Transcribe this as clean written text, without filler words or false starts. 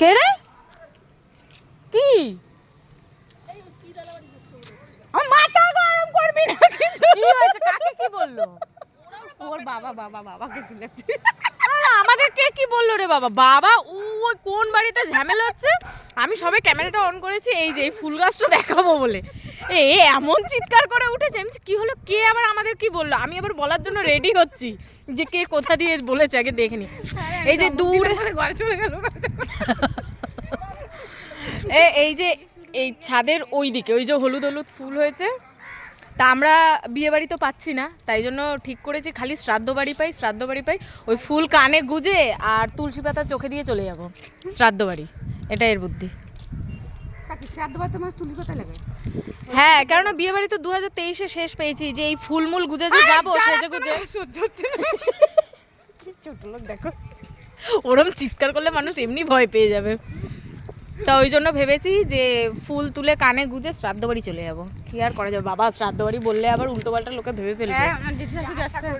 কে রে? কি মাথা গরম করবি না কিন্তু। কি হয়েছে? কাকে কি বললো? ওর বাবাকে তুলেছে। আমাদের কে কি বললো রে বাবা? বাবা ওই কোন বাড়িতে ঝামেলা হচ্ছে, আমি সবে ক্যামেরাটা অন করেছি এই যে এই ফুল গাছটা দেখাবো বলে এমন চিৎকার করে উঠেছে। আমি কি হলো, কে আবার আমাদের কি বললো? আমি আবার বলার জন্য রেডি হচ্ছি যে কে কোথা দিয়ে বলেছে, আগে দেখে নি। এই যে দূরে ঘরে চলে গেল। এই যে এই ছাদের ওই দিকে ওই যে হলুদ হলুদ ফুল হয়েছে, তা আমরা বিয়ে বাড়ি তো পাচ্ছি না, তাই জন্য ঠিক করেছি খালি শ্রাদ্ধ বাড়ি পাই ওই ফুল কানে গুজে আর তুলসী পাতা চোখে দিয়ে চলে যাব শ্রাদ্ধ বাড়ি। এটা এর বুদ্ধি। হ্যাঁ, কারণ বিয়ে বাড়ি তো 2023-এ শেষ পেয়েছি, যে এই ফুলমূল গুজে যে যাবো সেজে গুজে ছোট লোক দেখো, ওরম চিৎকার করলে মানুষ এমনি ভয় পেয়ে যাবে। তা ওই জন্য ভেবেছি যে ফুল তুলে কানে গুজে শ্রাদ্ধ বাড়ি চলে যাবো। কি আর করা যাবে বাবা, শ্রাদ্ধ বাড়ি বললে আবার উল্টো পাল্টা লোকে ভেবে ফেলবে।